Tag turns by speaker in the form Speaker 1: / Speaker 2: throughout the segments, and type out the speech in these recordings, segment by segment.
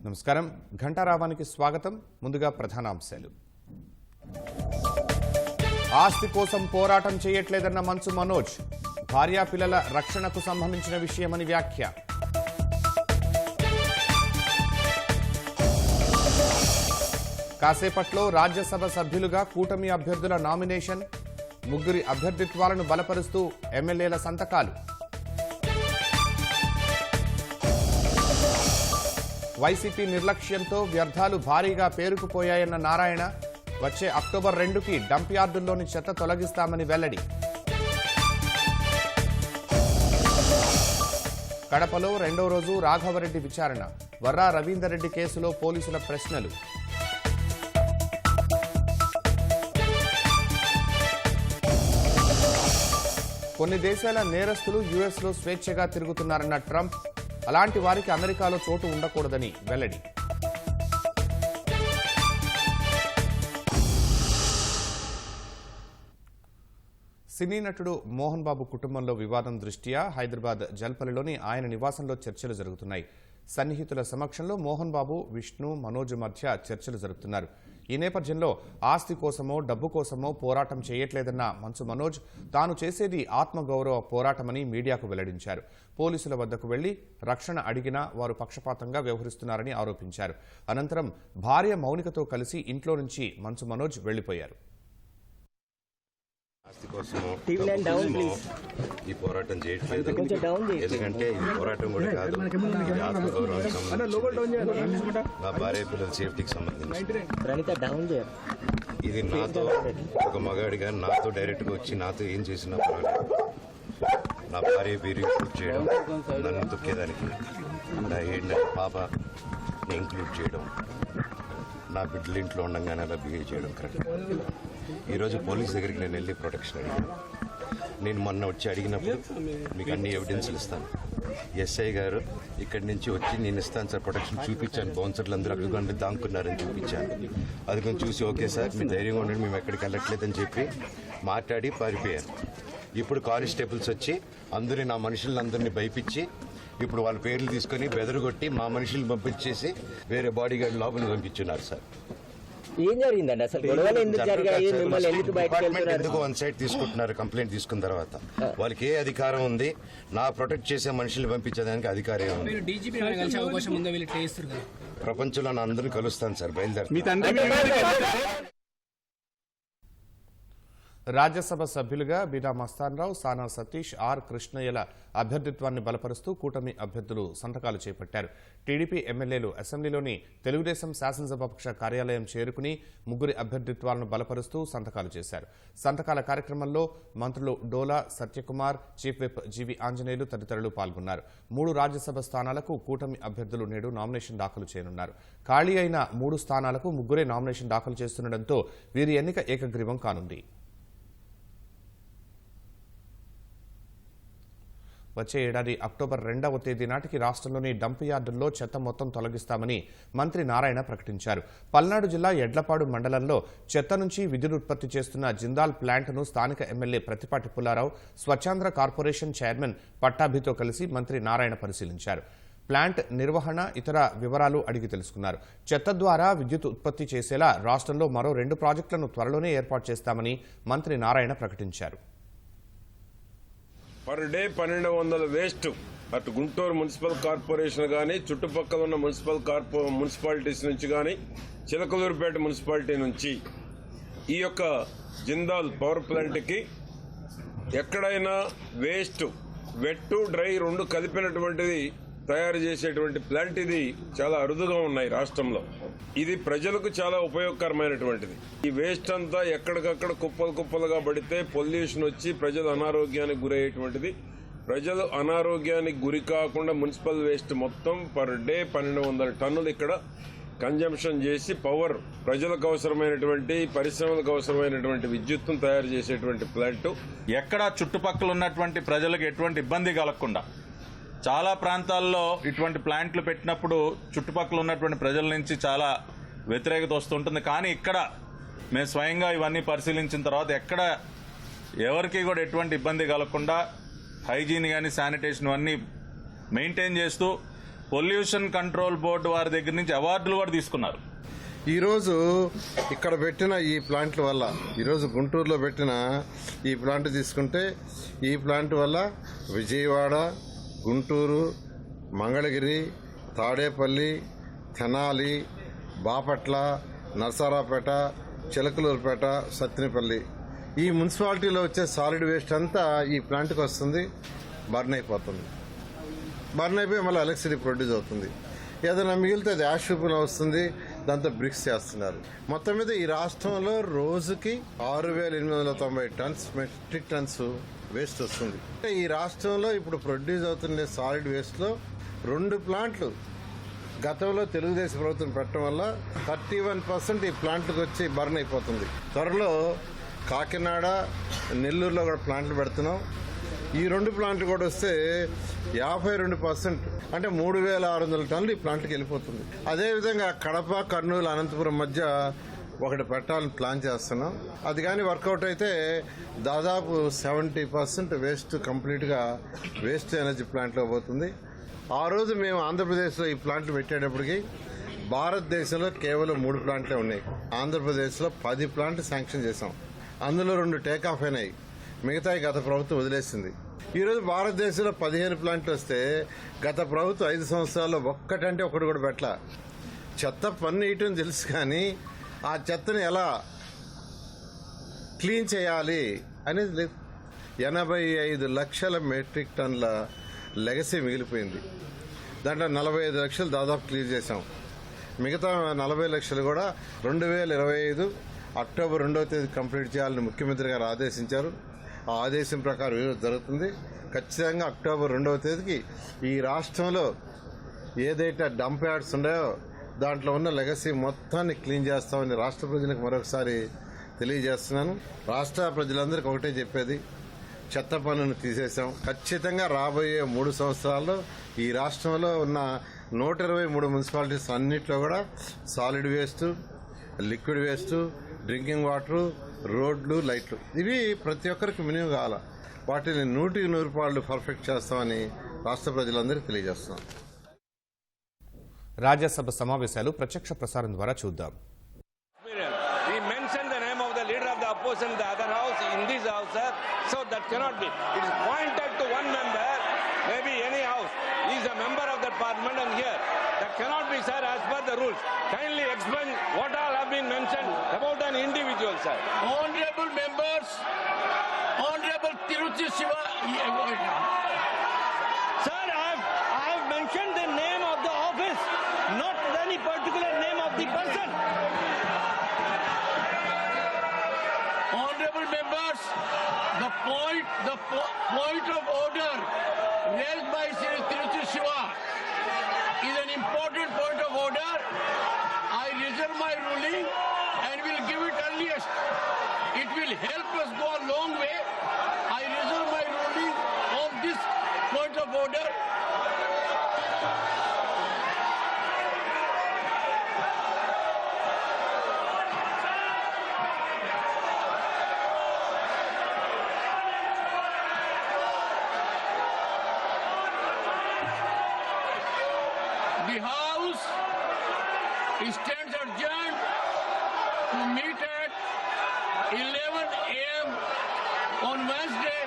Speaker 1: నమస్కారం. ఘంటారావానికి స్వాగతం. ముందుగా ప్రధానాంశాలు. ఆస్తి కోసం పోరాటం చేయట్లేదన్న మంచు మనోజ్. భార్యా పిల్లల రక్షణకు సంబంధించిన విషయమని వ్యాఖ్య. కాసేపట్లో రాజ్యసభ సభ్యులుగా కూటమి అభ్యర్థుల నామినేషన్. ముగ్గురి అభ్యర్థిత్వాలను బలపరుస్తూ ఎమ్మెల్యేల సంతకాలు. వైసీపీ నిర్లక్ష్యంతో వ్యర్థాలు భారీగా పేరుకుపోయాయన్న నారాయణ. వచ్చే అక్టోబర్ 2కి డంప్ యార్డుల్లోని చెత్త తొలగిస్తామని వెల్లడి. కడపలో రెండో రోజు రాఘవరెడ్డి విచారణ. వర్రా రవీందర్ రెడ్డి కేసులో పోలీసుల ప్రశ్నలు. కొన్ని దేశాల నేరస్తులు యుఎస్లో స్వేచ్ఛగా తిరుగుతున్నారన్న ట్రంప్. అలాంటి వారికి అమెరికాలో చోటు ఉండకూడదని వెల్లడి. సినీ నటుడు మోహన్ బాబు కుటుంబంలో వివాదం దృష్ట్యా హైదరాబాద్ జల్పల్లిలోని ఆయన నివాసంలో చర్చలు జరుగుతున్నాయి. సన్నిహితుల సమక్షంలో మోహన్ బాబు, విష్ణు, మనోజ్ మధ్య చర్చలు జరుపుతున్నారు. ఈ నేపథ్యంలో ఆస్తి కోసమో డబ్బు కోసమో పోరాటం చేయట్లేదన్న మంచు మనోజ్ తాను చేసేది ఆత్మగౌరవ పోరాటమని మీడియాకు వెల్లడించారు. పోలీసుల వద్దకు వెళ్లి రక్షణ అడిగినా వారు పక్షపాతంగా వ్యవహరిస్తున్నారని ఆరోపించారు. అనంతరం భార్య మౌనికతో కలిసి ఇంట్లో నుంచి మంచు మనోజ్ వెళ్లిపోయారు.
Speaker 2: ఆస్తి కోసమో ఈ పోరాటం చేయట్లేదు. ఎందుకంటే ఈ పోరాటం కూడా కాదు, ఇది ఆత్మగౌరవానికి సంబంధించి, నా భార్య పిల్లల సేఫ్టీకి సంబంధించి. ఇది నాతో ఒక మగాడిగా నాతో డైరెక్ట్గా వచ్చి నాతో ఏం చేసినా పర్వాలేదు. నా భార్య పేరు ఇంక్లూడ్ చేయడం, నన్ను తొక్కేదానికి నా 7 నెలల పాపని ఇంక్లూడ్ చేయడం, నా బిడ్డలు ఇంట్లో ఉండగానే అలా బిహేవ్ చేయడం కరెక్ట్. ఈరోజు పోలీస్ దగ్గరికి నేను వెళ్ళి ప్రొటెక్షన్ అడిగాను. నేను మొన్న వచ్చి అడిగినప్పుడు మీకు అన్ని ఎవిడెన్స్లు ఇస్తాను, ఎస్ఐ గారు ఇక్కడి నుంచి వచ్చి నేను ఇస్తాను సార్ ప్రొటెక్షన్ చూపించాను. బౌన్సర్లు అందరూ అక్కడ దాక్కున్నారని చూపించాను. అది కొంచెం చూసి ఓకే సార్ మీ ధైర్యంగా ఉండండి, మేము ఎక్కడికి వెళ్ళట్లేదని చెప్పి మాట్లాడి పారిపోయారు. ఇప్పుడు కానిస్టేబుల్స్ వచ్చి అందరూ నా మనుషులందరినీ భయపించి ఇప్పుడు వాళ్ళ పేర్లు తీసుకొని బెదరగొట్టి మా మనుషులు పంపించేసి వేరే బాడీ గార్డ్ లోపలికి పంపించున్నారు సార్.
Speaker 3: ఏం జరిగిందండి అసలు?
Speaker 2: ఎందుకు వన్ సైడ్ తీసుకుంటున్నారు? కంప్లైంట్ తీసుకున్న తర్వాత వాళ్ళకి ఏ అధికారం ఉంది? నా ప్రొటెక్ట్ చేసే మనుషులు పంపించేదానికి అధికారం ఉంది. ప్రపంచంలో నా అందరినీ కలుస్తాను సార్, బయలుదేరు.
Speaker 1: రాజ్యసభ సభ్యులుగా బీదా మస్తాన్రావు, సానా సతీష్, ఆర్ కృష్ణయ్యల అభ్యర్థిత్వాన్ని బలపరుస్తూ కూటమి అభ్యర్థులు సంతకాలు చేపట్టారు. టీడీపీ ఎమ్మెల్యేలు అసెంబ్లీలోని తెలుగుదేశం శాసనసభాపక్ష కార్యాలయం చేరుకుని ముగ్గురి అభ్యర్థిత్వాలను బలపరుస్తూ సంతకాలు చేశారు. సంతకాల కార్యక్రమంలో మంత్రులు డోలా, సత్యకుమార్, చీఫ్ విప్ జీవి ఆంజనేయులు తదితరులు పాల్గొన్నారు. 3 రాజ్యసభ స్థానాలకు కూటమి అభ్యర్థులు నేడు నామినేషన్ దాఖలు చేయనున్నారు. ఖాళీ అయిన 3 స్థానాలకు ముగ్గురే నామినేషన్ దాఖలు చేస్తుండటంతో వీరి ఎన్నిక ఏకగ్రీవం కానుంది. వచ్చే ఏడాది అక్టోబర్ 2వ తేదీ నాటికి రాష్ట్రంలోని డంప్ యార్డుల్లో చెత్త మొత్తం తొలగిస్తామని మంత్రి నారాయణ ప్రకటించారు. పల్నాడు జిల్లా ఎడ్లపాడు మండలంలో చెత్త నుంచి విద్యుత్ ఉత్పత్తి చేస్తున్న జిందాల్ ప్లాంట్ను స్థానిక MLA Prathipati Pullarao, Swachhandhra corporation chairman పట్టాభితో కలిసి మంత్రి నారాయణ పరిశీలించారు. ప్లాంట్ నిర్వహణ, ఇతర వివరాలు అడిగి తెలుసుకున్నారు. చెత్త ద్వారా విద్యుత్ ఉత్పత్తి చేసేలా రాష్ట్రంలో మరో 2 ప్రాజెక్టులను త్వరలోనే ఏర్పాటు చేస్తామని మంత్రి నారాయణ ప్రకటించారు.
Speaker 4: పర్ డే 1200 వేస్ట్ అటు గుంటూరు మున్సిపల్ కార్పొరేషన్ కానీ, చుట్టుపక్కల ఉన్న మున్సిపాలిటీస్ నుంచి కానీ, చిలకలూరుపేట మున్సిపాలిటీ నుంచి ఈ యొక్క జిందాల్ పవర్ ప్లాంట్కి ఎక్కడైనా వేస్ట్ వెట్ డ్రై 2 కలిపినటువంటిది తయారు చేసేటువంటి ప్లాంట్ ఇది చాలా అరుదుగా ఉన్నాయి రాష్ట్రంలో. ఇది ప్రజలకు చాలా ఉపయోగకరమైనటువంటిది. ఈ వేస్ట్ అంతా ఎక్కడికక్కడ కుప్పలుగా పడితే పొల్యూషన్ వచ్చి ప్రజలు అనారోగ్యానికి గురయ్యేటువంటిది. ప్రజలు అనారోగ్యానికి గురి కాకుండా మున్సిపల్ వేస్ట్ మొత్తం పర్ డే 1200 టన్నులు ఇక్కడ కన్జంప్షన్ చేసి పవర్ ప్రజలకు అవసరమైనటువంటి, పరిశ్రమలకు అవసరమైనటువంటి విద్యుత్తును తయారు చేసేటువంటి ప్లాంట్.
Speaker 5: ఎక్కడ చుట్టుపక్కల ఉన్నటువంటి ప్రజలకు ఎటువంటి ఇబ్బంది కలగకుండా చాలా ప్రాంతాల్లో ఇటువంటి ప్లాంట్లు పెట్టినప్పుడు చుట్టుపక్కల ఉన్నటువంటి ప్రజల నుంచి చాలా వ్యతిరేకత వస్తుంటుంది. కానీ ఇక్కడ మేము స్వయంగా ఇవన్నీ పరిశీలించిన తర్వాత ఎక్కడ ఎవరికి కూడా ఎటువంటి ఇబ్బంది కలగకుండా హైజీన్ కానీ శానిటేషన్ అన్నీ మెయింటైన్ చేస్తూ పొల్యూషన్ కంట్రోల్ బోర్డు వారి దగ్గర నుంచి అవార్డులు కూడా తీసుకున్నారు.
Speaker 6: ఈరోజు ఇక్కడ పెట్టిన ఈ ప్లాంట్ల వల్ల, ఈరోజు గుంటూరులో పెట్టిన ఈ ప్లాంట్ తీసుకుంటే, ఈ ప్లాంట్ వల్ల విజయవాడ, గుంటూరు, మంగళగిరి, తాడేపల్లి, తెనాలి, బాపట్ల, నరసరావుపేట, చిలకలూరుపేట, సత్తినపల్లి ఈ మున్సిపాలిటీలో వచ్చే సాలిడ్ వేస్ట్ అంతా ఈ ప్లాంట్కి వస్తుంది, బర్న్ అయిపోతుంది. బర్న్ అయిపోయి మళ్ళీ ఎలక్ట్రిసిటీ ప్రొడ్యూస్ అవుతుంది. ఏదైనా మిగిలితే అది యాష్ రూపంలో వస్తుంది, దాంతో బ్రిక్స్ చేస్తున్నారు. మొత్తం మీద ఈ రాష్ట్రంలో రోజుకి 6,890 టన్స్ మెట్రిక్ టన్స్ వేస్ట్ వస్తుంది. ఈ రాష్ట్రంలో ఇప్పుడు ప్రొడ్యూస్ అవుతున్న సాలిడ్ వేస్ట్లో 2 ప్లాంట్లు గతంలో తెలుగుదేశం ప్రభుత్వం పెట్టడం వల్ల 31% ఈ ప్లాంట్లకు వచ్చి బర్న్ అయిపోతుంది. త్వరలో కాకినాడ, నెల్లూరులో కూడా ప్లాంట్లు పెడుతున్నాం. ఈ 2 ప్లాంట్లు కూడా వస్తే 52%, అంటే 3,600 టన్నులు ఈ ప్లాంట్కి వెళ్ళిపోతుంది. అదేవిధంగా కడప, కర్నూలు, అనంతపురం మధ్య ఒకటి పెట్టాలని ప్లాన్ చేస్తున్నాం. అది కానీ వర్కౌట్ అయితే దాదాపు 70% వేస్ట్ కంప్లీట్గా వేస్ట్ ఎనర్జీ ప్లాంట్లో పోతుంది. ఆ రోజు మేము ఆంధ్రప్రదేశ్లో ఈ ప్లాంట్లు పెట్టేటప్పటికి భారతదేశంలో కేవలం 3 ప్లాంట్లే ఉన్నాయి. ఆంధ్రప్రదేశ్లో 10 ప్లాంట్లు శాంక్షన్ చేశాం. అందులో 2 టేక్ ఆఫ్ అయినాయి, మిగతాయి గత ప్రభుత్వం వదిలేసింది. ఈరోజు భారతదేశంలో 15 ప్లాంట్లు వస్తే గత ప్రభుత్వం 5 సంవత్సరాల్లో ఒక్కటంటే ఒకటి కూడా పెట్టలా. చెత్త పన్ను వేయటం తెలుసు, కానీ ఆ చెత్తని ఎలా క్లీన్ చేయాలి అనేది లేదు. 85 లక్షల మెట్రిక్ టన్నుల లెగసీ మిగిలిపోయింది. దాంట్లో 45 లక్షలు దాదాపు క్లియర్ చేశాం. మిగతా 40 లక్షలు కూడా 2025 అక్టోబర్ 2వ తేదీ కంప్లీట్ చేయాలని ముఖ్యమంత్రి గారు ఆదేశించారు. ఆ ఆదేశం ప్రకారం ఈరోజు జరుగుతుంది. ఖచ్చితంగా అక్టోబర్ 2వ తేదీకి ఈ రాష్ట్రంలో ఏదైతే డంప్ యార్డ్స్ ఉన్నాయో దాంట్లో ఉన్న లెగసీ మొత్తాన్ని క్లీన్ చేస్తామని రాష్ట్ర ప్రజలకు మరొకసారి తెలియజేస్తున్నాను. రాష్ట్ర ప్రజలందరికీ ఒకటే చెప్పేది, చెత్త పన్నును తీసేసాం. ఖచ్చితంగా రాబోయే 3 సంవత్సరాల్లో ఈ రాష్ట్రంలో ఉన్న 123 మున్సిపాలిటీస్ అన్నింటిలో కూడా solid waste, liquid waste, drinking water, రోడ్లు, లైట్లు ఇవి ప్రతి ఒక్కరికి మినిమం కావాలి. వాటిని 100% పర్ఫెక్ట్ చేస్తామని రాష్ట్ర ప్రజలందరికీ తెలియజేస్తున్నాం.
Speaker 1: రాజ్యసభ సమావేశాలు ప్రత్యక్ష ప్రసారం ద్వారా చూద్దాం.
Speaker 7: He mentioned the name of the leader of the opposition in the other house, in this house, sir. So that cannot be. It is pointed to one member, maybe any house. He is a member of that parliament and here. That cannot be, sir, as per the rules. Kindly explain what all have been mentioned about an individual, sir.
Speaker 8: Honorable members, Honorable Tiruchi Shiva.
Speaker 7: Sir, I have mentioned the name of the office, not any particular name of the person.
Speaker 8: Honorable members, the point of order raised by Sri Tiruchi Shiva is an important point of order. I reserve my ruling and will give it earliest. It will help us go a long way. I reserve my ruling on this point of order. The House stands adjourned to meet at 11 a.m. on Wednesday,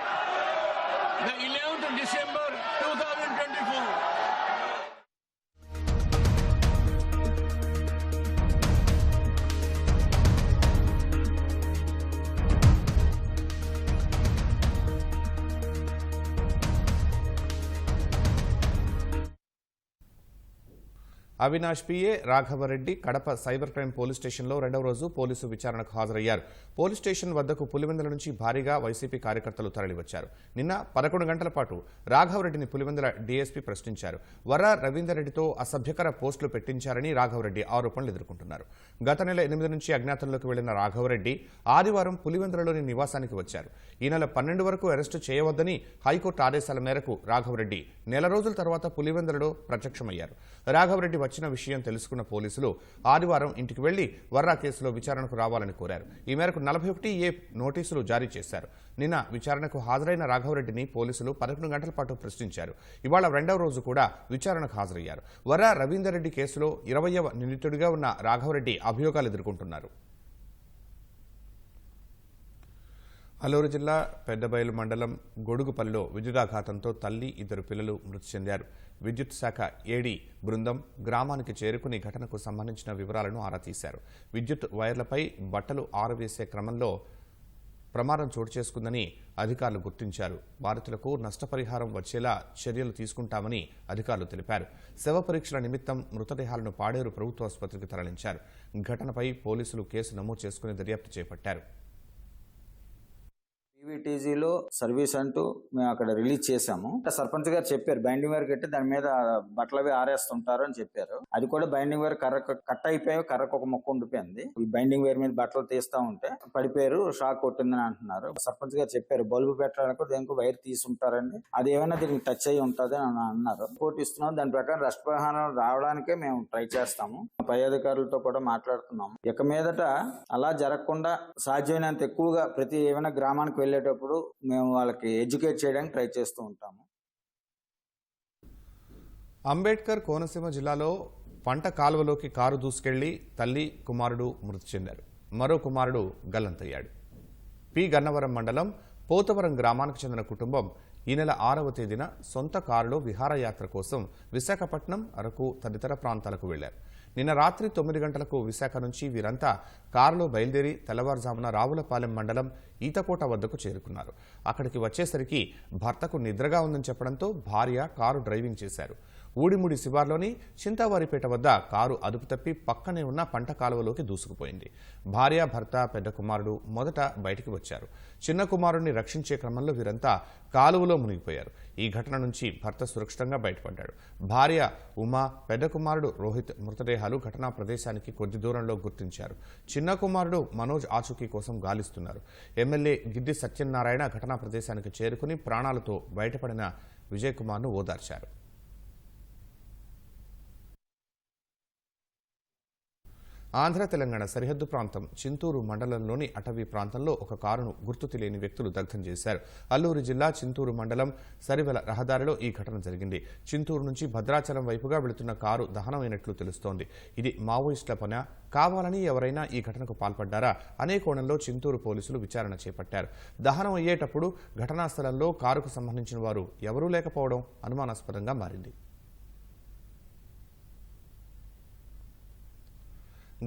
Speaker 8: the 11th of December 2024.
Speaker 1: Avinash PA Raghava Reddy Kadapa cyber crime police స్టేషన్లో 2వ రోజు police విచారణకు హాజరయ్యారు. Police station వద్దకు పులివెందుల నుంచి భారీగా YCP కార్యకర్తలు తరలివచ్చారు. నిన్న 11 గంటల పాటు రాఘవరెడ్డిని పులివెందుల డీఎస్పీ ప్రశ్నించారు. వర రవీందర్ రెడ్డితో అసభ్యకర పోస్టులు పెట్టించారని రాఘవరెడ్డి ఆరోపణలు ఎదుర్కొంటున్నారు. గత నెల 8 నుంచి అజ్ఞాతంలోకి వెళ్లిన రాఘవరెడ్డి ఆదివారం పులివెందులలోని నివాసానికి వచ్చారు. ఈ నెల 12 వరకు అరెస్టు చేయవద్దని హైకోర్టు ఆదేశాల మేరకు రాఘవరెడ్డి నెల రోజుల తర్వాత పులివెందులలో ప్రత్యక్షమయ్యారు. రాఘవరెడ్డి వచ్చిన విషయం తెలుసుకున్న పోలీసులు ఆదివారం ఇంటికి వెళ్లి వర్రా కేసులో విచారణకు రావాలని కోరారు. ఈ మేరకు 41A నోటీసులు జారీ చేశారు. నిన్న విచారణకు హాజరైన రాఘవరెడ్డిని పోలీసులు 11 గంటల పాటు ప్రశ్నించారు. ఇవాళ 2వ రోజు కూడా విచారణకు హాజరయ్యారు. వర్రా రవీందర్ రెడ్డి కేసులో 20వ నిందితుడిగా ఉన్న రాఘవరెడ్డి అభియోగాలు ఎదుర్కొంటున్నారు. అల్లూరు జిల్లా పెద్దబయలు మండలం గొడుగుపల్లిలో విద్యుదాఘాతంతో తల్లి, 2 పిల్లలు మృతి చెందారు. విద్యుత్ శాఖ ఏడీ బృందం గ్రామానికి చేరుకుని ఘటనకు సంబంధించిన వివరాలను ఆరా తీశారు. విద్యుత్ వైర్లపై బట్టలు ఆరవేసే క్రమంలో ప్రమాదం చోటు చేసుకుందని అధికారులు గుర్తించారు. బాధితులకు నష్టపరిహారం వచ్చేలా చర్యలు తీసుకుంటామని అధికారులు తెలిపారు. శవ పరీక్షల నిమిత్తం మృతదేహాలను పాడేరు ప్రభుత్వ ఆసుపత్రికి తరలించారు. ఘటనపై పోలీసులు కేసు నమోదు చేసుకుని దర్యాప్తు చేపట్టారు.
Speaker 9: పీవీటీజీలో సర్వీస్ అంటూ మేము అక్కడ రిలీజ్ చేశాము. సర్పంచ్ గారు చెప్పారు బైండింగ్ వైర్ కట్టి దాని మీద బట్టలవి ఆరేస్తుంటారు అని చెప్పారు. అది కూడా బైండింగ్ వైర్ కర్ర కట్ అయిపోయి కర్రకు ఒక మొక్క ఉండిపోయింది. ఈ బైండింగ్ వైర్ మీద బట్టలు తీస్తా ఉంటే పడిపోయారు, షాక్ కొట్టిందని అంటున్నారు. సర్పంచ్ గారు చెప్పారు బల్బు పెట్టడానికి దేనికి వైర్ తీసుంటారండి, అది ఏమైనా దీనికి టచ్ అయ్యి ఉంటుంది అని అన్నారు. రిపోర్ట్ ఇస్తున్నాం, దాని ప్రకారం నష్టపరిహారం రావడానికే మేము ట్రై చేస్తాము. పై అధికారులతో కూడా మాట్లాడుతున్నాము. ఇక మీదట అలా జరగకుండా సాధ్యమైనంత ఎక్కువగా ప్రతి ఏమైనా గ్రామానికి వెళ్ళేటప్పుడు మేము వాళ్ళకి ఎడ్యుకేట్ చేయడానికి ట్రై చేస్తూ ఉంటాము.
Speaker 1: అంబేద్కర్ కోనసీమ జిల్లాలో పంట కాలువలోకి కారు దూసుకెళ్లి తల్లి, కుమారుడు మృతి చెందారు. మరో కుమారుడు గల్లంతయ్యాడు. పి గన్నవరం మండలం పోతవరం గ్రామానికి చెందిన కుటుంబం ఈ నెల 6వ తేదీన సొంత కారులో విహారయాత్ర కోసం విశాఖపట్నం, అరకు తదితర ప్రాంతాలకు వెళ్లారు. నిన్న రాత్రి 9 గంటలకు విశాఖ నుంచి వీరంతా కారులో బయలుదేరి తెల్లవారుజామున రావులపాలెం మండలం ఈతకోట వద్దకు చేరుకున్నారు. అక్కడికి వచ్చేసరికి భర్తకు నిద్రగా ఉందని చెప్పడంతో భార్య కారు డ్రైవింగ్ చేశారు. ఊడిముడి శివార్లోని చింతావారిపేట వద్ద కారు అదుపు తప్పి పక్కనే ఉన్న పంట కాలువలోకి దూసుకుపోయింది. భార్య, భర్త, పెద్ద కుమారుడు మొదట బయటికి వచ్చారు. చిన్న కుమారుడిని రక్షించే క్రమంలో వీరంతా కాలువలో మునిగిపోయారు. ఈ ఘటన నుంచి భర్త సురక్షితంగా బయటపడ్డాడు. భార్య ఉమా, పెద్ద కుమారుడు రోహిత్ మృతదేహాలు ఘటనా ప్రదేశానికి కొద్ది దూరంలో గుర్తించారు. చిన్న కుమారుడు మనోజ్ ఆచూకీ కోసం గాలిస్తున్నారు. ఎమ్మెల్యే గిడ్డి సత్యనారాయణ ఘటనా ప్రదేశానికి చేరుకుని ప్రాణాలతో బయటపడిన విజయ్ కుమార్ను ఓదార్చారు. ఆంధ్ర తెలంగాణ సరిహద్దు ప్రాంతం చింతూరు మండలంలోని అటవీ ప్రాంతంలో ఒక కారును గుర్తు తెలియని వ్యక్తులు దగ్ధం చేశారు. అల్లూరు జిల్లా చింతూరు మండలం సరివెల రహదారిలో ఈ ఘటన జరిగింది. చింతూరు నుంచి భద్రాచలం వైపుగా వెళుతున్న కారు దహనమైనట్లు తెలుస్తోంది. ఇది మావోయిస్టుల పనా, కావాలని ఎవరైనా ఈ ఘటనకు పాల్పడ్డారా అనే కోణంలో చింతూరు పోలీసులు విచారణ చేపట్టారు. దహనం అయ్యేటప్పుడు ఘటనా స్థలంలో కారుకు సంబంధించిన వారు ఎవరూ లేకపోవడం అనుమానాస్పదంగా మారింది.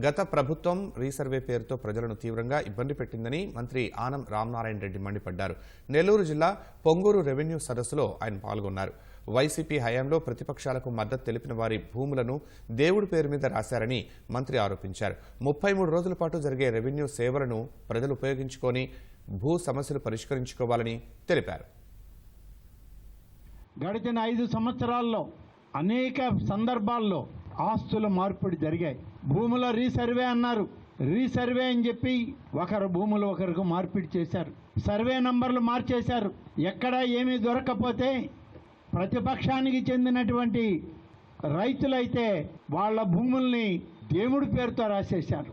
Speaker 1: గత ప్రభుత్వం రీసర్వే పేరుతో ప్రజలను తీవ్రంగా ఇబ్బంది పెట్టిందని మంత్రి ఆనం రామనారాయణ రెడ్డి మండిపడ్డారు. నెల్లూరు జిల్లా పొంగూరు రెవెన్యూ సదస్సులో ఆయన పాల్గొన్నారు. వైసీపీ హయాంలో ప్రతిపక్షాలకు మద్దతు తెలిపిన వారి భూములను దేవుడి పేరు మీద రాశారని మంత్రి ఆరోపించారు. 33 రోజుల పాటు జరిగే రెవెన్యూ సేవలను ప్రజలు ఉపయోగించుకొని భూ సమస్యలు పరిష్కరించుకోవాలని తెలిపారు.
Speaker 10: గడిచిన 5 సంవత్సరాల్లో అనేక సందర్భాల్లో ఆస్తుల మార్పిడి జరిగాయి. భూముల రీసర్వే అన్నారు. రీసర్వే అని చెప్పి ఒకరు భూములు ఒకరికి మార్పిడి చేశారు. సర్వే నంబర్లు మార్చేశారు. ఎక్కడ ఏమీ దొరకకపోతే ప్రతిపక్షానికి చెందినటువంటి రైతులైతే వాళ్ళ భూముల్ని దేవుడి పేరుతో రాసేశారు.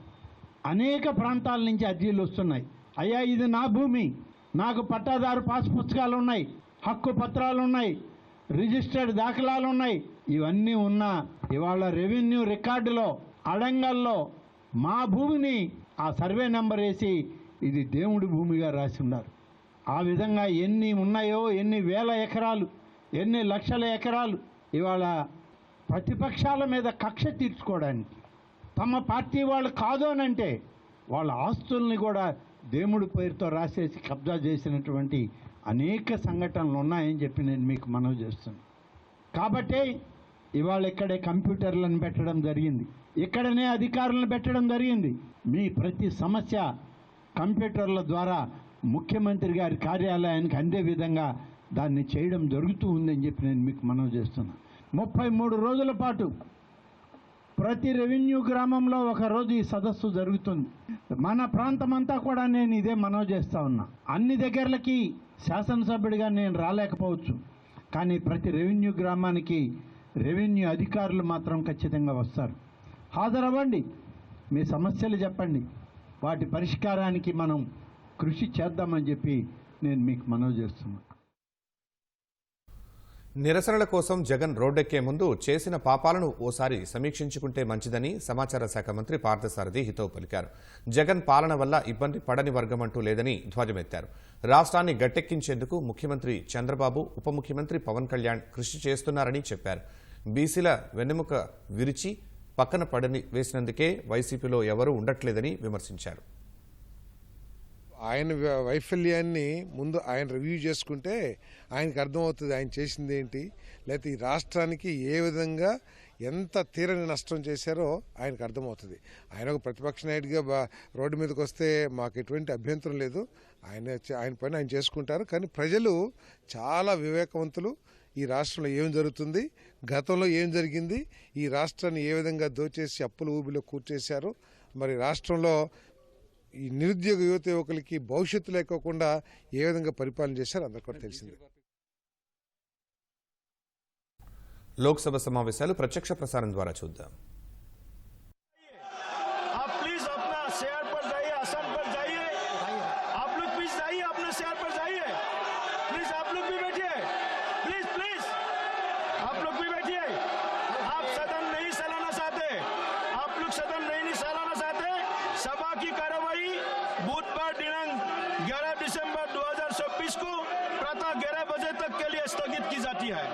Speaker 10: అనేక ప్రాంతాల నుంచి అర్జీలు వస్తున్నాయి. అయ్యా, ఇది నా భూమి, నాకు పట్టాదారు పాస్ పుస్తకాలు ఉన్నాయి, హక్కు పత్రాలు ఉన్నాయి, రిజిస్టర్డ్ దాఖలాలు ఉన్నాయి. ఇవన్నీ ఉన్నా ఇవాళ రెవెన్యూ రికార్డులో అడంగల్లో మా భూమిని ఆ సర్వే నెంబర్ వేసి ఇది దేవుడి భూమిగా రాసి ఉన్నారు. ఆ విధంగా ఎన్ని ఉన్నాయో, ఎన్ని వేల ఎకరాలు, ఎన్ని లక్షల ఎకరాలు ఇవాళ ప్రతిపక్షాల మీద కక్ష తీర్చుకోవడానికి తమ పార్టీ వాళ్ళు కాదు అనంటే వాళ్ళ ఆస్తుల్ని కూడా దేవుడి పేరుతో రాసేసి కబ్జా చేసినటువంటి అనేక సంఘటనలు ఉన్నాయని చెప్పి నేను మీకు మనవి చేస్తున్నాను. కాబట్టి ఇవాళ ఇక్కడే కంప్యూటర్లను పెట్టడం జరిగింది, ఇక్కడనే అధికారులను పెట్టడం జరిగింది. మీ ప్రతి సమస్య కంప్యూటర్ల ద్వారా ముఖ్యమంత్రి గారి కార్యాలయానికి అందే విధంగా దాన్ని చేయడం జరుగుతూ ఉందని చెప్పి నేను మీకు మనవి చేస్తున్నాను. 33 రోజుల పాటు ప్రతి రెవెన్యూ గ్రామంలో ఒక రోజు ఈ సదస్సు జరుగుతుంది. మన ప్రాంతమంతా కూడా నేను ఇదే మనవి చేస్తూ ఉన్నా. అన్ని దగ్గరలకి శాసనసభ్యుడిగా నేను రాలేకపోవచ్చు, కానీ ప్రతి రెవెన్యూ గ్రామానికి రెవెన్యూ అధికారులు మాత్రం ఖచ్చితంగా వస్తారు. హాజరవ్వండి, మీ సమస్యలు చెప్పండి, వాటి పరిష్కారానికి మనం కృషి చేద్దామని చెప్పి నేను మీకు మనవి చేస్తున్నాను.
Speaker 1: నిరసనల కోసం జగన్ రోడ్డెక్కే ముందు చేసిన పాపాలను ఓసారి సమీక్షించుకుంటే మంచిదని సమాచార శాఖ మంత్రి పార్థసారథి హితవు పలికారు. జగన్ పాలన వల్ల ఇబ్బంది పడని వర్గమంటూ లేదని ధ్వజమెత్తారు. రాష్ట్రాన్ని గట్టెక్కించేందుకు ముఖ్యమంత్రి చంద్రబాబు, ఉప ముఖ్యమంత్రి పవన్ కళ్యాణ్ కృషి చేస్తున్నారని చెప్పారు. బీసీల వెన్నెముక విరిచి పక్కన పడని వేసినందుకే వైసీపీలో ఎవరూ ఉండట్లేదని విమర్శించారు.
Speaker 11: ఆయన వైఫల్యాన్ని ముందు ఆయన రివ్యూ చేసుకుంటే ఆయనకు అర్థమవుతుంది ఆయన చేసింది ఏంటి, లేకపోతే ఈ రాష్ట్రానికి ఏ విధంగా ఎంత తీరని నష్టం చేశారో ఆయనకు అర్థమవుతుంది. ఆయన ఒక ప్రతిపక్ష నాయకుడిగా రోడ్డు మీదకి వస్తే మాకు ఎటువంటి అభ్యంతరం లేదు, ఆయన పని ఆయన చేసుకుంటారు. కానీ ప్రజలు చాలా వివేకవంతులు. ఈ రాష్ట్రంలో ఏం జరుగుతుంది, గతంలో ఏం జరిగింది, ఈ రాష్ట్రాన్ని ఏ విధంగా దోచేసి అప్పుల ఊబిలో కూర్చేశారు, మరి రాష్ట్రంలో ఈ నిరుద్యోగ యువకులకి భవిష్యత్తు లేకోకుండా ఏ విధంగా పరిపాలన చేశారో అందరికీ కూడా తెలిసింది.
Speaker 1: లోక్సభ సమావేశాలు ప్రత్యక్ష ప్రసారం ద్వారా చూద్దాం.
Speaker 12: बुधवार दिनांक 11 दिसंबर 2026 को प्रातः 11 बजे तक के लिए स्थगित की जाती है.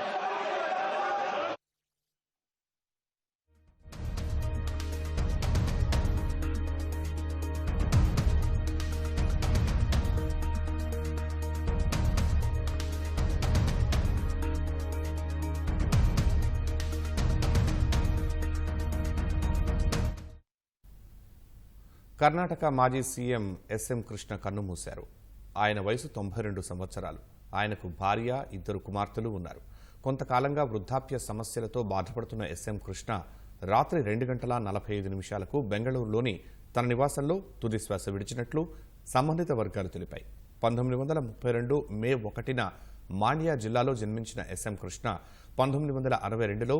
Speaker 1: కర్ణాటక మాజీ సీఎం ఎస్ఎం కృష్ణ కన్నుమూశారు. ఆయన వయసు 92 సంవత్సరాలు. ఆయనకు భార్య, 2 కుమార్తెలు ఉన్నారు. కొంతకాలంగా వృద్ధాప్య సమస్యలతో బాధపడుతున్న ఎస్ఎం కృష్ణ రాత్రి 2:45 బెంగళూరులోని తన నివాసంలో తుది శ్వాస విడిచినట్లు సంబంధిత వర్గాలు తెలిపాయి. 1932 మే 1న మాండ్యా జిల్లాలో జన్మించిన ఎస్ఎం కృష్ణ 1962లో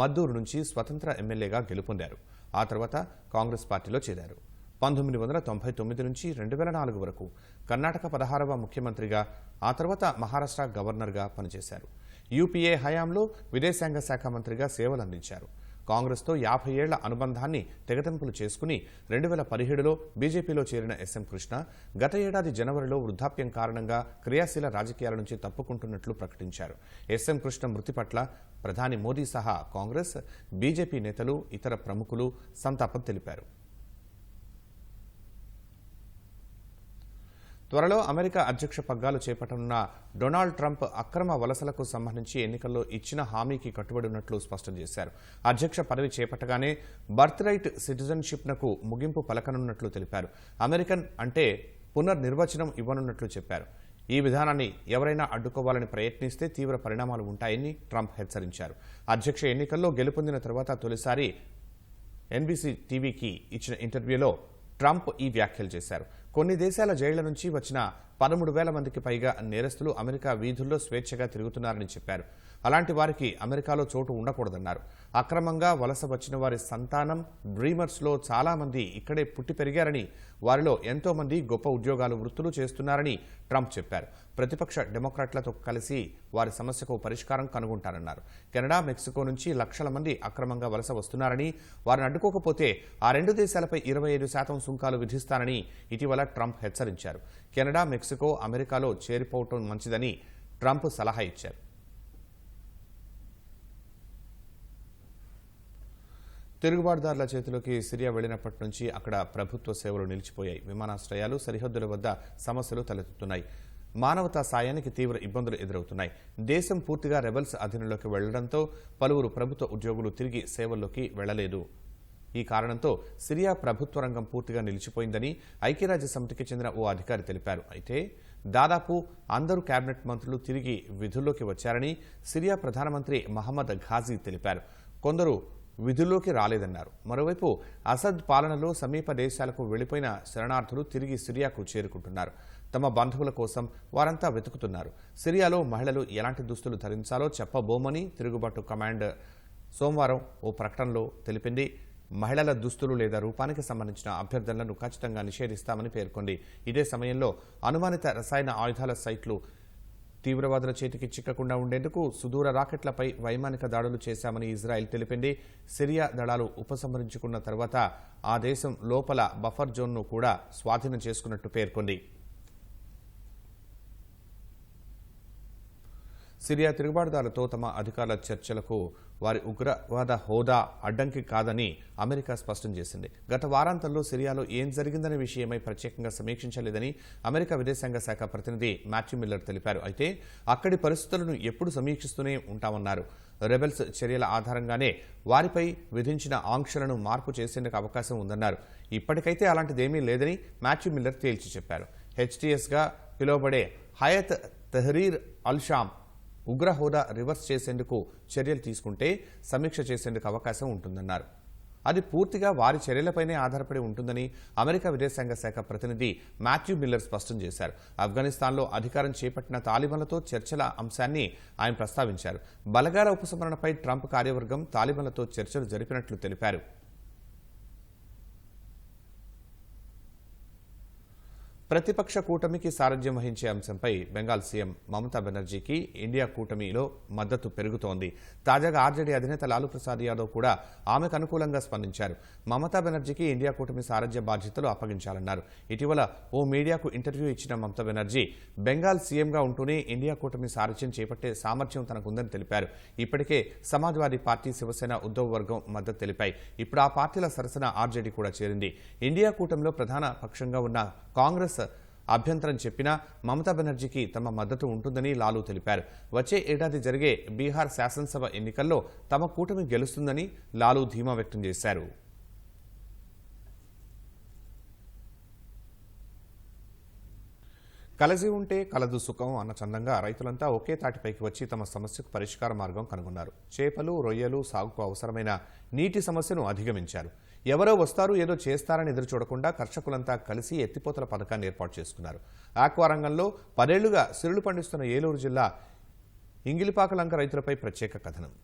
Speaker 1: మద్దూరు నుంచి స్వతంత్ర ఎమ్మెల్యేగా గెలుపొందారు. ఆ తర్వాత కాంగ్రెస్ పార్టీలో చేరారు. 1999 నుంచి 2004 వరకు కర్ణాటక 16వ ముఖ్యమంత్రిగా, ఆ తర్వాత మహారాష్ట్ర గవర్నర్గా పనిచేశారు. యూపీఏ హయాంలో విదేశాంగ శాఖ మంత్రిగా సేవలందించారు. కాంగ్రెస్తో 50 ఏళ్ల అనుబంధాన్ని తెగతెంపులు చేసుకుని 2017లో బీజేపీలో చేరిన ఎస్ఎం కృష్ణ గత ఏడాది జనవరిలో వృద్ధాప్యం కారణంగా క్రియాశీల రాజకీయాల నుంచి తప్పుకుంటున్నట్లు ప్రకటించారు. ఎస్ఎం కృష్ణ మృతి పట్ల ప్రధాని మోదీ సహా కాంగ్రెస్, బీజేపీ నేతలు, ఇతర ప్రముఖులు సంతాపం తెలిపారు. త్వరలో అమెరికా అధ్యక్ష పగ్గాలు చేపట్టనున్న డొనాల్డ్ ట్రంప్ అక్రమ వలసలకు సంబంధించి ఎన్నికల్లో ఇచ్చిన హామీకి కట్టుబడి ఉన్నట్లు స్పష్టం చేశారు. అధ్యక్ష పదవి చేపట్టగానే బర్త్ రైట్ సిటిజన్షిప్నకు ముగింపు పలకనున్నట్లు తెలిపారు. అమెరికన్ అంటే పునర్నిర్వచనం ఇవ్వనున్నట్లు చెప్పారు. ఈ విధానాన్ని ఎవరైనా అడ్డుకోవాలని ప్రయత్నిస్తే తీవ్ర పరిణామాలు ఉంటాయని ట్రంప్ హెచ్చరించారు. అధ్యక్ష ఎన్నికల్లో గెలుపొందిన తర్వాత తొలిసారి ఎన్బీసీ టీవీకి ఇచ్చిన ఇంటర్వ్యూలో ట్రంప్ ఈ వ్యాఖ్యలు చేశారు. కొన్ని దేశాల జైళ్ల నుంచి వచ్చిన 13,000 మందికి పైగా నేరస్తులు అమెరికా వీధుల్లో స్వేచ్ఛగా తిరుగుతున్నారని చెప్పారు. అలాంటి వారికి అమెరికాలో చోటు ఉండకూడదన్నారు. అక్రమంగా వలస వచ్చిన వారి సంతానం డ్రీమర్స్లో చాలా మంది ఇక్కడే పుట్టి పెరిగారని, వారిలో ఎంతో మంది గొప్ప ఉద్యోగాలు, వృత్తులు చేస్తున్నారని ట్రంప్ చెప్పారు. ప్రతిపక్ష డెమోక్రాట్లతో కలిసి వారి సమస్యకు పరిష్కారం కనుగొంటారన్నారు. కెనడా, మెక్సికో నుంచి లక్షల మంది అక్రమంగా వలస వస్తున్నారని, వారిని అడ్డుకోకపోతే ఆ 2 దేశాలపై 25% సుంకాలు విధిస్తారని ఇటీవల ట్రంప్ హెచ్చరించారు. కెనడా, మెక్సికో అమెరికాలో చేరిపోవటం మంచిదని ట్రంప్ సలహా ఇచ్చారు. తిరుగుబాటుదారుల చేతిలోకి సిరియా వెళ్లినప్పటి నుంచి అక్కడ ప్రభుత్వ సేవలు నిలిచిపోయాయి. విమానాశ్రయాలు, సరిహద్దుల వద్ద సమస్యలు తలెత్తుతున్నాయి. మానవతా సాయానికి తీవ్ర ఇబ్బందులు ఎదురవుతున్నాయి. దేశం పూర్తిగా రెబెల్స్ అధీనంలోకి వెళ్లడంతో పలువురు ప్రభుత్వ ఉద్యోగులు తిరిగి సేవల్లోకి వెళ్లలేదు. ఈ కారణంతో సిరియా ప్రభుత్వ రంగం పూర్తిగా నిలిచిపోయిందని ఐక్యరాజ్య సమితికి చెందిన ఓ అధికారి తెలిపారు. అయితే దాదాపు అందరూ కేబినెట్ మంత్రులు తిరిగి విధుల్లోకి వచ్చారని సిరియా ప్రధానమంత్రి మహమ్మద్ ఘాజీ తెలిపారు. కొందరు విధుల్లోకి రాలేదన్నారు. మరోవైపు అసద్ పాలనలో సమీప దేశాలకు వెళ్లిపోయిన శరణార్థులు తిరిగి సిరియాకు చేరుకుంటున్నారు. తమ బంధువుల కోసం వారంతా వెతుకుతున్నారు. సిరియాలో మహిళలు ఎలాంటి దుస్తులు ధరించాలో చెప్పబోమని తిరుగుబాటు కమాండ్ సోమవారం ఓ ప్రకటనలో తెలిపింది. మహిళల దుస్తులు లేదా రూపానికి సంబంధించిన అభ్యర్థనలను ఖచ్చితంగా నిషేధిస్తామని పేర్కొంది. ఇదే సమయంలో అనుమానిత రసాయన ఆయుధాల సైట్లు తీవ్రవాదుల చేతికి చిక్కకుండా ఉండేందుకు సుదూర రాకెట్లపై వైమానిక దాడులు చేశామని ఇజ్రాయెల్ తెలిపింది. సిరియా దళాలు ఉపసంహరించుకున్న తర్వాత ఆ దేశం లోపల బఫర్ జోన్ను కూడా స్వాధీనం చేసుకున్నట్టు పేర్కొంది. సిరియా తిరుగుబాటుదారులతో తమ అధికారుల చర్చలకు వారి ఉగ్రవాద హోదా అడ్డంకి కాదని అమెరికా స్పష్టం చేసింది. గత వారాంతంలో సిరియాలో ఏం జరిగిందనే విషయమై ప్రత్యేకంగా సమీక్షించలేదని అమెరికా విదేశాంగ శాఖ ప్రతినిధి మాథ్యూ మిల్లర్ తెలిపారు. అయితే అక్కడి పరిస్థితులను ఎప్పుడు సమీక్షిస్తూనే ఉంటామన్నారు. రెబెల్స్ చర్యల ఆధారంగానే వారిపై విధించిన ఆంక్షలను మార్పు చేసేందుకు అవకాశం ఉందన్నారు. ఇప్పటికైతే అలాంటిదేమీ లేదని మాథ్యూ మిల్లర్ తేల్చి చెప్పారు. హెచ్టీఎస్గా పిలువబడే హయత్ తెహ్రీర్ అల్ షామ్ ఉగ్ర హోదా రివర్స్ చేసేందుకు చర్యలు తీసుకుంటే సమీక్ష చేసేందుకు అవకాశం ఉంటుందన్నారు. అది పూర్తిగా వారి చర్యలపైనే ఆధారపడి ఉంటుందని అమెరికా విదేశాంగ శాఖ ప్రతినిధి మాథ్యూ మిల్లర్ స్పష్టం చేశారు. ఆఫ్ఘనిస్తాన్లో అధికారం చేపట్టిన తాలిబాన్లతో చర్చల అంశాన్ని ఆయన ప్రస్తావించారు. బలగాల ఉపసంహరణపై ట్రంప్ కార్యవర్గం తాలిబాన్లతో చర్చలు జరిపినట్లు తెలిపారు. ప్రతిపక్ష కూటమికి సారథ్యం వహించే అంశంపై బెంగాల్ సీఎం మమతా బెనర్జీకి ఇండియా కూటమిలో మద్దతు పెరుగుతోంది. తాజాగా ఆర్జేడీ అధినేత లాలూ ప్రసాద్ యాదవ్ కూడా ఆమెకు అనుకూలంగా స్పందించారు. మమతా బెనర్జీకి ఇండియా కూటమి సారథ్య బాధ్యతలు అప్పగించాలన్నారు. ఇటీవల ఓ మీడియాకు ఇంటర్వ్యూ ఇచ్చిన మమతా బెనర్జీ బెంగాల్ సీఎంగా ఉంటూనే ఇండియా కూటమి సారథ్యం చేపట్టే సామర్థ్యం తనకుందని తెలిపారు. ఇప్పటికే సమాజ్వాదీ పార్టీ, శివసేన, ఉద్ధవ్ వర్గం మద్దతు తెలిపాయి. ఇప్పుడు ఆ పార్టీల సరసన ఆర్జేడీ కూడా చేరింది. ఇండియా కూటమిలో ప్రధాన పక్షంగా ఉన్న కాంగ్రెస్ అభ్యంతరం చెప్పినా మమతా బెనర్జీకి తమ మద్దతు ఉంటుందని లాలూ తెలిపారు. వచ్చే ఏడాది జరిగే బీహార్ శాసనసభ ఎన్నికల్లో తమ కూటమి గెలుస్తుందని లాలూ ధీమా వ్యక్తం చేశారు. కలిసి ఉంటే కలదు సుఖం అన్న చందంగా రైతులంతా ఒకే తాటిపైకి వచ్చి తమ సమస్యకు పరిష్కార మార్గం కనుగొన్నారు. చేపలు, రొయ్యలు సాగుకు అవసరమైన నీటి సమస్యను అధిగమించారు. ఎవరో వస్తారు ఏదో చేస్తారని ఎదురు చూడకుండా కర్షకులంతా కలిసి ఎత్తిపోతల పథకాన్ని ఏర్పాటు చేసుకున్నారు. ఆక్వా రంగంలో 10 ఏళ్లుగా సిరులు పండిస్తున్న ఏలూరు జిల్లా ఇంగిలిపాకలంక రైతులపై ప్రత్యేక కథనం.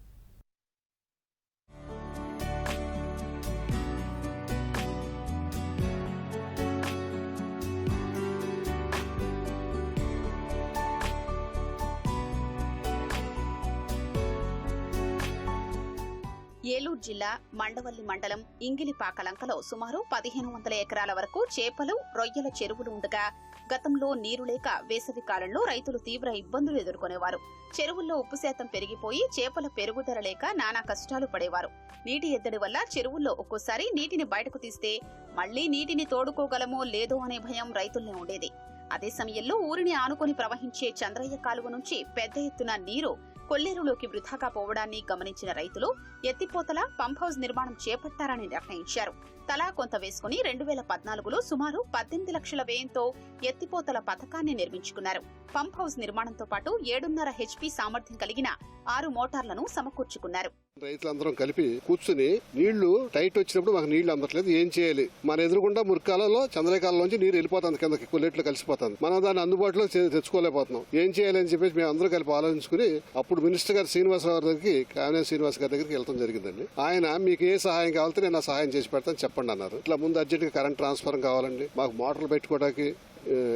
Speaker 13: ఏలూరు జిల్లా మండవల్లి మండలం ఇంగిలిపాకలంకలో సుమారు 1500 ఎకరాల వరకు చేపలు, రొయ్యల చెరువులు ఉండగా గతంలో నీరు లేక వేసవి కాలంలో రైతులు తీవ్ర ఇబ్బందులు ఎదుర్కొనేవారు. చెరువుల్లో ఉప్పు శాతం పెరిగిపోయి చేపల పెరుగుదల లేక నానా కష్టాలు పడేవారు. నీటి ఎద్దడి వల్ల చెరువుల్లో ఒక్కోసారి నీటిని బయటకు తీస్తే మళ్లీ నీటిని తోడుకోగలమో లేదో అనే భయం రైతుల్నే ఉండేది. అదే సమయంలో ఊరిని ఆనుకొని ప్రవహించే చంద్రయ్య కాలువ నుంచి పెద్ద ఎత్తున నీరు కొల్లేరులోకి వృధాగా పోవడాన్ని గమనించిన రైతులు ఎత్తిపోతల పంప్ హౌస్ నిర్మాణం చేపట్టారని నిర్ణయించారు. తలా కొంత వేసుకుని 2014లో సుమారు 18 లక్షల వ్యయంతో ఎత్తిపోతల పథకాన్ని నిర్మించుకున్నారు. పంప్ హౌస్ నిర్మాణంతో పాటు 7.5 HP సామర్థ్యం కలిగిన 6 మోటార్లను సమకూర్చుకున్నారు.
Speaker 6: రైతులందరం కలిపి కూర్చుని నీళ్లు టైట్ వచ్చినప్పుడు మాకు నీళ్లు అందట్లేదు, ఏం చేయాలి? మన ఎదురుకుండా మురికాలలో చంద్రకాలంలోంచి నీరు వెళ్ళిపోతుంది, కిందకి కొల్లెట్లు కలిసిపోతుంది. మనం దాన్ని అందుబాటులో తెచ్చుకోలేకపోతున్నాం. ఏం చేయాలని చెప్పేసి మేము అందరూ కలిపి ఆలోచించుకుని అప్పుడు మినిస్టర్ గారు శ్రీనివాసరావు దగ్గరికి, కామినేని శ్రీనివాస్ గారి దగ్గరికి వెళ్తాం జరిగిందండి. ఆయన మీకు ఏ సహాయం కావాలంటే నేను ఆ సహాయం చేసి పెడతాను చెప్పండి అన్నారు. ఇట్లా ముందు అర్జెంట్ గా కరెంట్ ట్రాన్స్ఫర్ కావాలండి, మాకు మోటార్లు పెట్టుకోవడానికి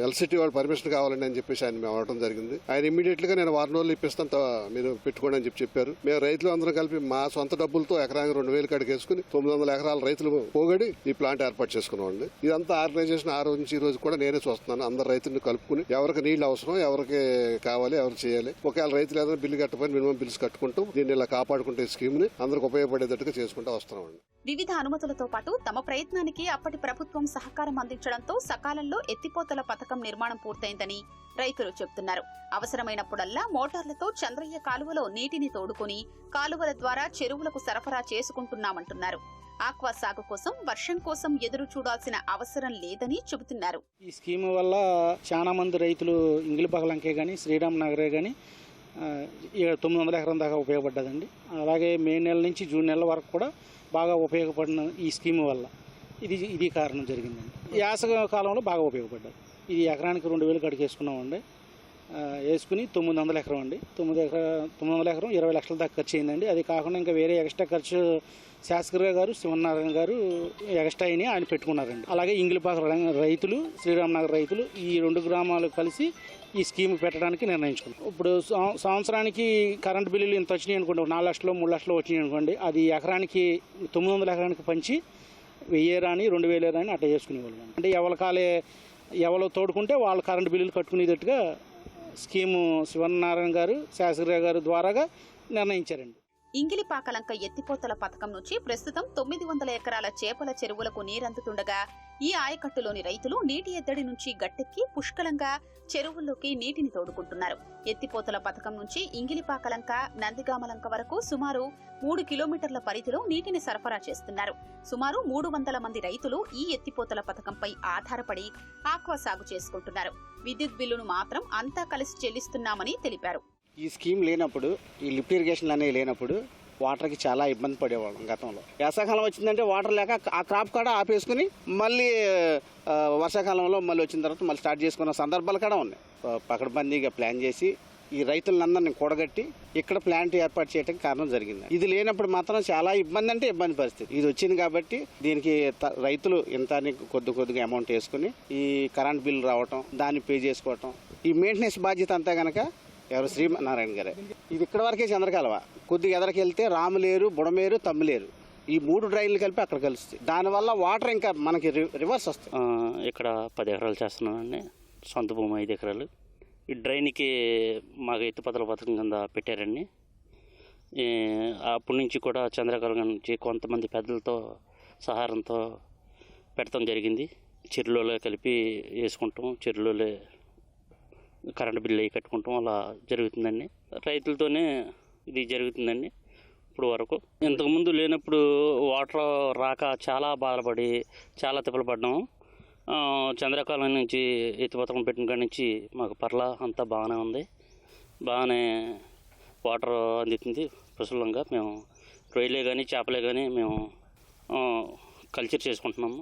Speaker 6: ఎల్సిటీ వాళ్ళు పర్మిషన్ కావాలండి అని చెప్పేసి ఆయన మేము అవడం జరిగింది. ఆయన ఇమీడియట్ గా నేను 4 రోజులు ఇప్పిస్తాను మీరు పెట్టుకోండి అని చెప్పారు. మేము రైతులు అందరం కలిపి మా సొంత డబ్బులతో ఎకరానికి 2000 కాడికి వేసుకుని 900 ఎకరాల రైతులు పోగడి ఈ ప్లాంట్ ఏర్పాటు చేసుకున్నామండి. ఇదంతా ఆర్గనైజేషన్ ఆ రోజు నుంచి ఈ రోజు కూడా నేనే చూస్తున్నాను. అందరు రైతులను కలుపుకుని ఎవరికి నీళ్లు అవసరం, ఎవరికి కావాలి, ఎవరు చేయాలి, ఒకవేళ రైతులు ఏదైనా బిల్లు కట్టపోయి మినిమం బిల్స్ కట్టుకుంటూ దీన్ని ఇలా కాపాడుకుంటే ఈ స్కీమ్ ని అందరికి ఉపయోగపడేటట్టుగా చేసుకుంటూ వస్తున్నామండి.
Speaker 13: వివిధ అనుమతులతో పాటు తమ ప్రయత్నానికి అప్పటి ప్రభుత్వం సహకారం అందించడంతో సకాలంలో ఎత్తిపోతల పథకం నిర్మాణం పూర్తయిందని రైతులు చెబుతున్నారు. అవసరమైనప్పుడల్లా మోటార్లతో చంద్రయ్య కాలువలో నీటిని తోడుకుని కాలువల ద్వారా చెరువులకు సరఫరా చేసుకుంటున్నామంటున్నారు. ఆక్వా సాగు కోసం వర్షం కోసం ఎదురు చూడాల్సిన అవసరం లేదని చెబుతున్నారు.
Speaker 14: ఈ స్కీమ్ వల్ల చాలా మంది రైతులు ఇంగిలిపాకలంకే గాని, శ్రీరామ్ నగరే గాని 900 ఎకరం దాకా ఉపయోగపడ్డదండి. అలాగే మే నెల నుంచి జూన్ నెల వరకు కూడా బాగా ఉపయోగపడిన ఈ స్కీమ్ వల్ల ఇది కారణం జరిగిందండి. యాస కాలంలో బాగా ఉపయోగపడ్డది. ఇది ఎకరానికి 2000 కడిగేసుకున్నామండి. వేసుకుని 900 ఎకరం అండి. 900 ఎకరం 20 లక్షల దాకా ఖర్చు అయిందండి. అది కాకుండా ఇంకా వేరే ఎక్స్ట్రా ఖర్చు శాసకర్ గారు శివనారాయణ గారు ఎక్స్ట్రా అయినా ఆయన పెట్టుకున్నారండి. అలాగే ఇంగిలిపాక రైతులు, శ్రీరామ్ నగర్ రైతులు ఈ 2 గ్రామాలు కలిసి ఈ స్కీమ్ పెట్టడానికి నిర్ణయించుకున్నాం. ఇప్పుడు సంవత్సరానికి కరెంటు బిల్లులు ఇంత వచ్చినాయి అనుకోండి, 4 లక్షలు 3 లక్షలు వచ్చినాయి అనుకోండి, అది ఎకరానికి 900 ఎకరానికి పంచి 1000 రాని 2000 రాని అట్లా చేసుకునేవాళ్ళు. అంటే ఎవరు తోడుకుంటే వాళ్ళు కరెంటు బిల్లులు కట్టుకునేటట్టుగా స్కీము శివనారాయణ గారు శాసకర్ గారు ద్వారాగా నిర్ణయించారండి.
Speaker 13: ఇంగిలిపాకలంక ఎత్తిపోతల పథకం నుంచి ప్రస్తుతం 900 ఎకరాల చేపల చెరువులకు నీరందుతుండగా ఈ ఆయకట్టులోని రైతులు నీటి ఎద్దడి నుంచి గట్టెక్కి పుష్కలంగా చెరువుల్లోకి నీటిని తోడుకుంటున్నారు. ఎత్తిపోతల పథకం నుంచి ఇంగిలిపాకలంక, నందిగామలంక వరకు సుమారు 3 కిలోమీటర్ల పరిధిలో నీటిని సరఫరా చేస్తున్నారు. సుమారు 300 మంది రైతులు ఈ ఎత్తిపోతల పథకంపై ఆధారపడి ఆక్వా సాగు చేసుకుంటున్నారు. విద్యుత్ బిల్లును మాత్రం అంతా కలిసి చెల్లిస్తున్నామని తెలిపారు.
Speaker 14: ఈ స్కీమ్ లేనప్పుడు, ఈ లిఫ్ట్ ఇరిగేషన్ అనేవి లేనప్పుడు వాటర్కి చాలా ఇబ్బంది పడేవాళ్ళం గతంలో. వేసవకాలం వచ్చిందంటే వాటర్ లేక ఆ క్రాప్ కూడా ఆపేసుకుని మళ్ళీ వర్షాకాలంలో మళ్ళీ వచ్చిన తర్వాత మళ్ళీ స్టార్ట్ చేసుకున్న సందర్భాలు కూడా ఉన్నాయి. పకడ్బందీగా ప్లాన్ చేసి ఈ రైతులందరినీ కూడగట్టి ఇక్కడ ప్లాంట్ ఏర్పాటు చేయడానికి కారణం జరిగింది. ఇది లేనప్పుడు మాత్రం చాలా ఇబ్బంది అంటే ఇబ్బంది పరిస్థితి. ఇది వచ్చింది కాబట్టి దీనికి రైతులు ఇంత కొద్దిగా అమౌంట్ వేసుకుని ఈ కరెంట్ బిల్ రావటం, దాన్ని పే చేసుకోవటం, ఈ మెయింటెనెన్స్ బాధ్యత అంతా కనుక ఎవరు శ్రీనారాయణ గారే. ఇది ఇక్కడ వరకే చంద్రకాలవ, కొద్దిగా ఎదరికి వెళ్తే రాములేరు, బుడమేరు, తమ్మిలేరు ఈ 3 డ్రైన్లు కలిపి అక్కడ కలుస్తాయి. దానివల్ల వాటర్ ఇంకా మనకి రివర్స్ వస్తాయి.
Speaker 15: ఇక్కడ 10 ఎకరాలు చేస్తున్నానండి, సొంత భూమి 5 ఎకరాలు. ఈ డ్రైన్కి మాకు ఎత్తిపోతల పథకం కింద పెట్టారండి. అప్పటి నుంచి కూడా చంద్రకాలం నుంచి కొంతమంది పెద్దలతో సహారంతో పెట్టడం జరిగింది. చెరువులో కలిపి వేసుకుంటాం, చెరువులో కరెంటు బిల్లు అవి కట్టుకుంటాం, అలా జరుగుతుందండి. రైతులతోనే ఇది జరుగుతుందండి ఇప్పుడు వరకు. ఇంతకుముందు లేనప్పుడు వాటర్ రాక చాలా బాధపడి చాలా తిప్పలు పడ్డాము. చంద్రకాలం నుంచి ఎత్తిపోతకం పెట్టిన కాడి నుంచి మాకు పర్లా అంతా బాగానే ఉంది, బాగానే వాటర్ అందుతుంది ప్రసులంగా. మేము రొయ్యలే కానీ చేపలే కానీ మేము కల్చర్ చేసుకుంటున్నాము.